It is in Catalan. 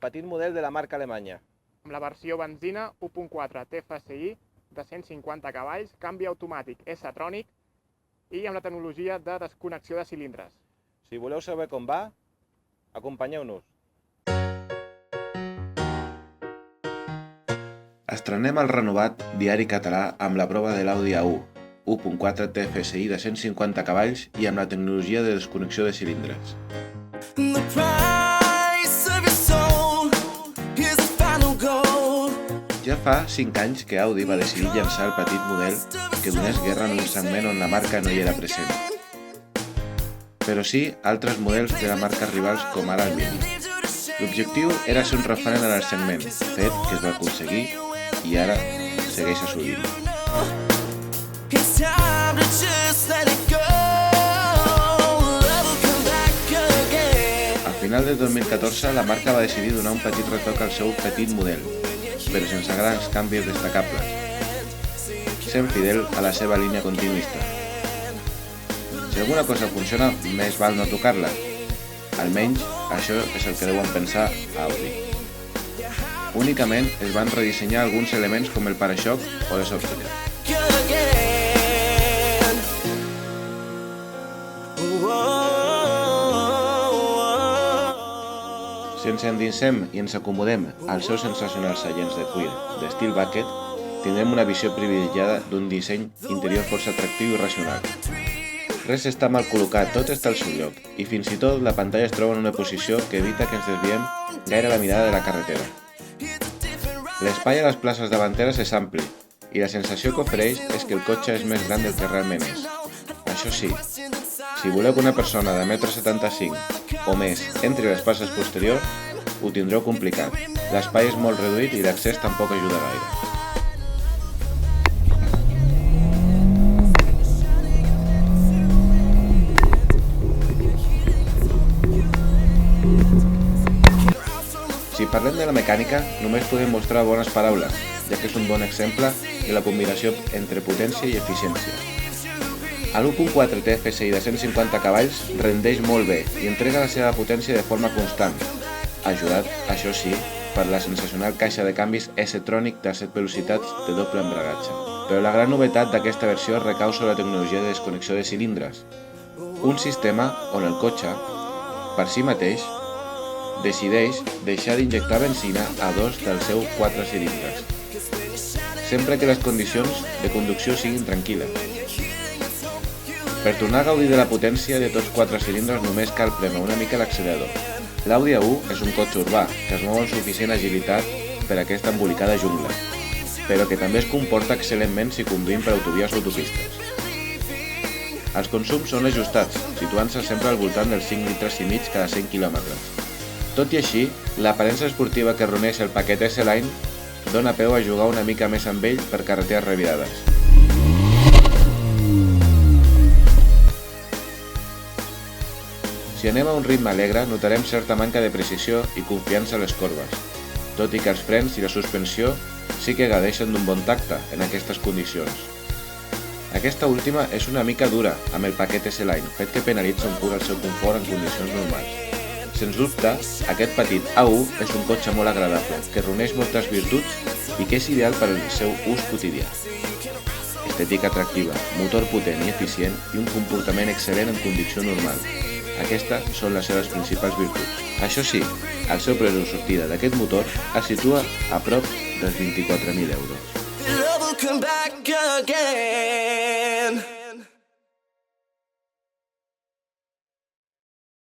petit model de la marca alemanya. Amb la versió benzina 1.4 TFSI de 150 cavalls, canvi automàtic S-Tronic i amb la tecnologia de desconnexió de cilindres. Si voleu saber com va, acompanyeu-nos. Estrenem el renovat diari català amb la prova de l'Audi A1, 1.4 TFSI de 150 cavalls i amb la tecnologia de desconnexió de cilindres. Ja fa 5 anys que Audi va decidir llançar el petit model que donés guerra en un segment on la marca no hi era present. Però sí altres models de la marca rivals com ara el Mini. L'objectiu era ser un referent en el segment, fet que es va aconseguir i ara segueix assolint. Al final del 2014 la marca va decidir donar un petit retoc al seu petit model, però sense grans canvis destacables, sent fidel a la seva línia continuista. Si alguna cosa funciona, més val no tocar-la. Almenys, això és el que deuen pensar a Audi. Únicament es van redissenyar alguns elements com el para-xoc o les òptiques. Si ens endinsem i ens acomodem als seus sensacionals seients de cuir d'estil bucket, tindrem una visió privilegiada d'un disseny interior força atractiu i racional. Res està mal col·locat, tot està al seu lloc, i fins i tot la pantalla es troba en una posició que evita que ens desviem gaire la mirada de la carretera. L'espai a les places davanteres és ampli, i la sensació que ofereix és que el cotxe és més gran del que realment és. Això sí, si voleu que una persona de 1,75 m o més entri a les places posteriors, ho tindreu complicat. L'espai és molt reduït i l'accés tampoc ajuda gaire. Si parlem de la mecànica, només podem mostrar bones paraules, ja que és un bon exemple de la combinació entre potència i eficiència. El 1.4 TFSI de 150 cavalls rendeix molt bé i entrega la seva potència de forma constant, ajudat, això sí, per la sensacional caixa de canvis S-Tronic de 7 velocitats de doble embragatge. Però la gran novetat d'aquesta versió recau sobre la tecnologia de desconnexió de cilindres, un sistema on el cotxe, per si mateix, decideix deixar d'injectar benzina a 2 dels seus 4 cilindres, sempre que les condicions de conducció siguin tranquil·les. Per tornar a gaudir de la potència de tots 4 cilindres només cal prémer una mica l'accelerador. L'Audi A1 és un cotxe urbà que es mou amb suficient agilitat per a aquesta embolicada jungla, però que també es comporta excel·lentment si conduïm per autovies o autopistes. Els consums són ajustats, situant-se sempre al voltant dels 5,5 litres cada 100 quilòmetres. Tot i així, l'aparença esportiva que reuneix el paquet S-Line dona peu a jugar una mica més amb ell per carreteres revirades. Si anem a un ritme alegre, notarem certa manca de precisió i confiança a les corbes, tot i que els frens i la suspensió sí que gaudeixen d'un bon tacte en aquestes condicions. Aquesta última és una mica dura amb el paquet S-Line, fet que penalitza un punt el seu confort en condicions normals. Sens dubte, aquest petit A1 és un cotxe molt agradable, que reuneix moltes virtuts i que és ideal per al seu ús quotidià. Estètica atractiva, motor potent i eficient i un comportament excel·lent en conducció normal. Aquestes són les seves principals virtuts. Això sí, el seu preu de sortida d'aquest motor es situa a prop dels 24.000 euros.